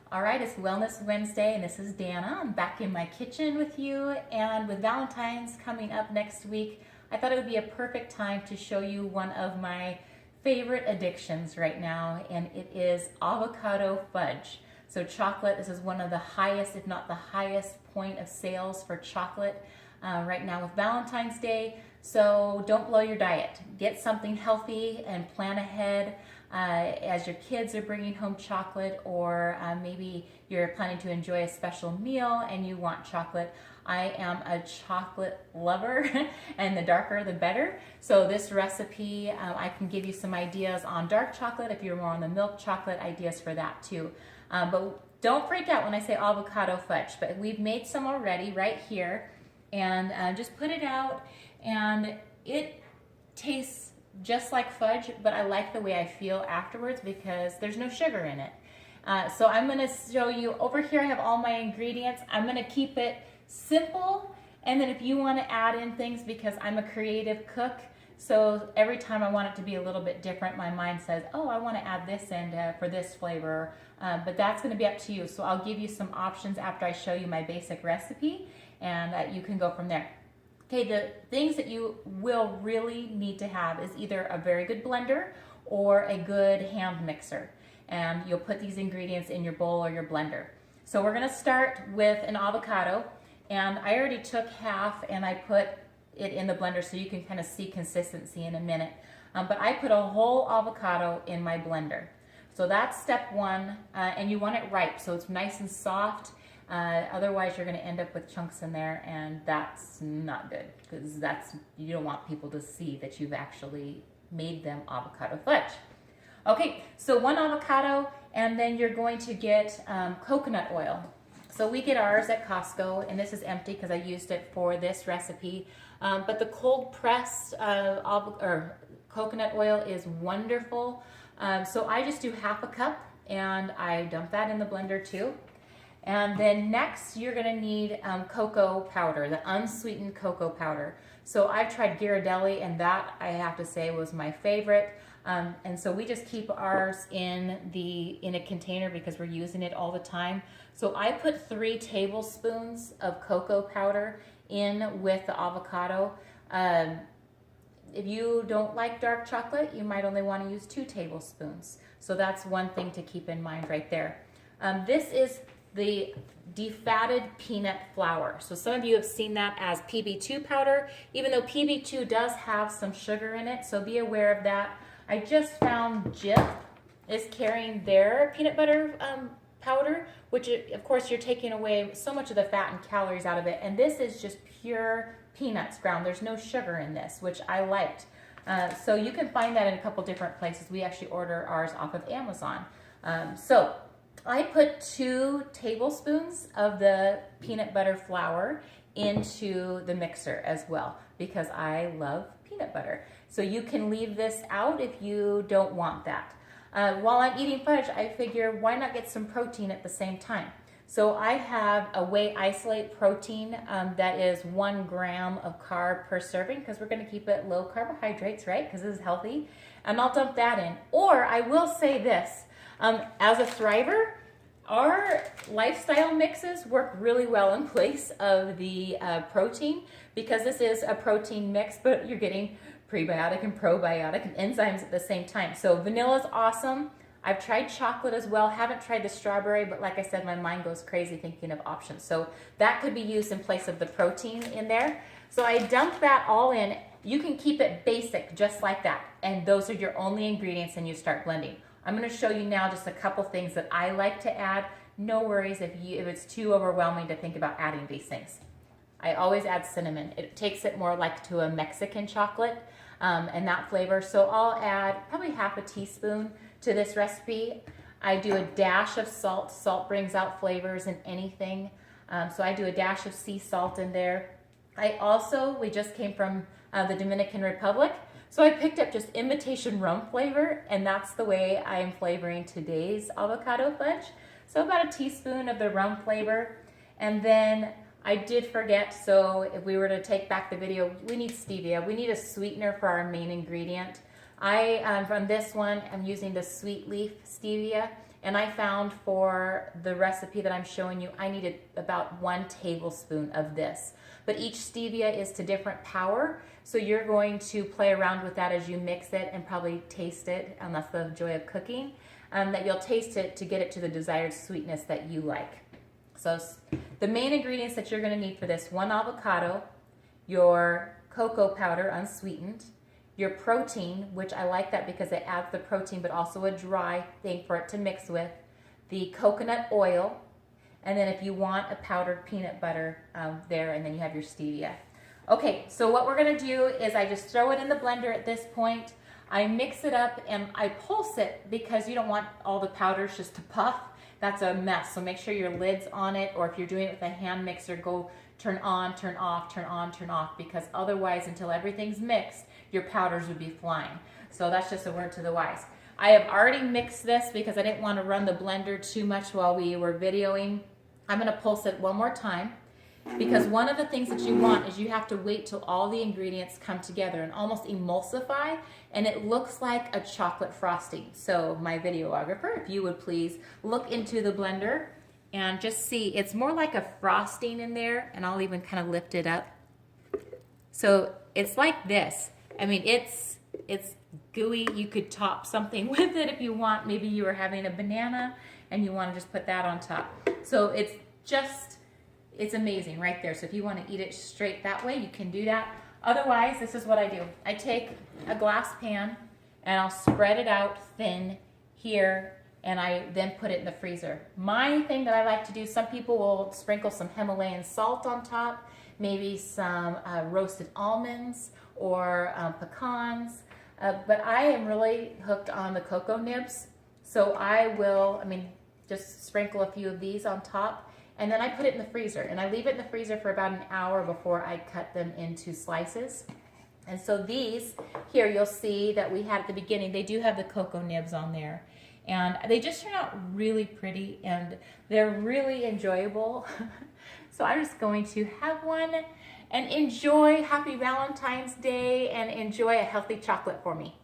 All right, it's Wellness Wednesday, and this is Dana. I'm back in my kitchen with you, and with Valentine's coming up next week, I thought it would be a perfect time to show you one of my favorite addictions right now, and it is avocado fudge. So chocolate, this is one of the highest, if not the highest point of sales for chocolate right now with Valentine's Day. So don't blow your diet. Get something healthy and plan ahead as your kids are bringing home chocolate, or maybe you're planning to enjoy a special meal and you want chocolate. I am a chocolate lover and the darker the better. So this recipe, I can give you some ideas on dark chocolate if you're more on the milk chocolate, ideas for that too. But don't freak out when I say avocado fudge, but we've made some already right here, and just put it out, and it tastes just like fudge, but I like the way I feel afterwards because there's no sugar in it. So I'm going to show you over here. I have all my ingredients. I'm going to keep it simple, and then if you want to add in things, because I'm a creative cook, so every time I want it to be a little bit different, my mind says, oh, I want to add this in for this flavor, but that's going to be up to you. So I'll give you some options after I show you my basic recipe, and you can go from there. Okay, the things that you will really need to have is either a very good blender or a good hand mixer. And you'll put these ingredients in your bowl or your blender. So we're gonna start with an avocado, and I already took half and I put it in the blender so you can kind of see consistency in a minute. But I put a whole avocado in my blender. So that's step one, and you want it ripe so it's nice and soft. Otherwise you're going to end up with chunks in there, and that's not good, because you don't want people to see that you've actually made them avocado fudge. Okay, so one avocado, and then you're going to get coconut oil. So we get ours at Costco, and this is empty because I used it for this recipe. But the cold pressed coconut oil is wonderful. So I just do half a cup, and I dump that in the blender too. And then next, you're gonna need cocoa powder, the unsweetened cocoa powder. So I've tried Ghirardelli, and that, I have to say, was my favorite. And so we just keep ours in a container because we're using it all the time. So I put 3 tablespoons of cocoa powder in with the avocado. If you don't like dark chocolate, you might only want to use 2 tablespoons. So that's one thing to keep in mind right there. This is the defatted peanut flour. So some of you have seen that as PB2 powder, even though PB2 does have some sugar in it, so be aware of that. I just found Jif is carrying their peanut butter powder, which of course you're taking away so much of the fat and calories out of it, and this is just pure peanuts ground. There's no sugar in this, which I liked. So you can find that in a couple different places. We actually order ours off of Amazon. So I put 2 tablespoons of the peanut butter flour into the mixer as well, because I love peanut butter. So you can leave this out if you don't want that. While I'm eating fudge, I figure why not get some protein at the same time? So I have a whey isolate protein that is 1 gram of carb per serving, because we're going to keep it low carbohydrates, right? Because this is healthy. And I'll dump that in. Or I will say this, as a thriver, our lifestyle mixes work really well in place of the protein, because this is a protein mix, but you're getting prebiotic and probiotic and enzymes at the same time. So vanilla is awesome. I've tried chocolate as well. Haven't tried the strawberry, but like I said, my mind goes crazy thinking of options. So that could be used in place of the protein in there. So I dump that all in. You can keep it basic just like that, and those are your only ingredients, and you start blending. I'm going to show you now just a couple things that I like to add. No worries if it's too overwhelming to think about adding these things. I always add cinnamon. It takes it more like to a Mexican chocolate and that flavor. So I'll add probably half a teaspoon to this recipe. I do a dash of salt. Salt brings out flavors in anything. So I do a dash of sea salt in there. We just came from the Dominican Republic. So I picked up just imitation rum flavor, and that's the way I am flavoring today's avocado fudge. So about a teaspoon of the rum flavor. And then I did forget, so if we were to take back the video, we need stevia. We need a sweetener for our main ingredient. From this one, I'm using the sweet leaf stevia, And I found for the recipe that I'm showing you, I needed about 1 tablespoon of this. But each stevia is to different power, so you're going to play around with that as you mix it and probably taste it, and that's the joy of cooking, that you'll taste it to get it to the desired sweetness that you like. So the main ingredients that you're going to need for this: 1 avocado, your cocoa powder unsweetened, your protein, which I like that because it adds the protein but also a dry thing for it to mix with, the coconut oil, and then if you want a powdered peanut butter there, and then you have your stevia. Okay, so what we're gonna do is I just throw it in the blender at this point. I mix it up and I pulse it because you don't want all the powders just to puff. That's a mess, so make sure your lid's on it, or if you're doing it with a hand mixer, go turn on, turn off, turn on, turn off, because otherwise, until everything's mixed, your powders would be flying. So that's just a word to the wise. I have already mixed this because I didn't want to run the blender too much while we were videoing. I'm going to pulse it one more time, because one of the things that you want is you have to wait till all the ingredients come together and almost emulsify, and it looks like a chocolate frosting. So my videographer, if you would please look into the blender and just see, it's more like a frosting in there, and I'll even kind of lift it up. So it's like this. I mean, it's gooey. You could top something with it if you want. Maybe you were having a banana and you want to just put that on top. So it's amazing right there. So if you want to eat it straight that way, you can do that. Otherwise, this is what I do. I take a glass pan and I'll spread it out thin here, and I then put it in the freezer. My thing that I like to do, some people will sprinkle some Himalayan salt on top, maybe some roasted almonds or pecans, but I am really hooked on the cocoa nibs. So I will, just sprinkle a few of these on top, and then I put it in the freezer, and I leave it in the freezer for about an hour before I cut them into slices. And so these here, you'll see that we had at the beginning, they do have the cocoa nibs on there, and they just turn out really pretty, and they're really enjoyable. So I'm just going to have one and enjoy. Happy Valentine's Day, and enjoy a healthy chocolate for me.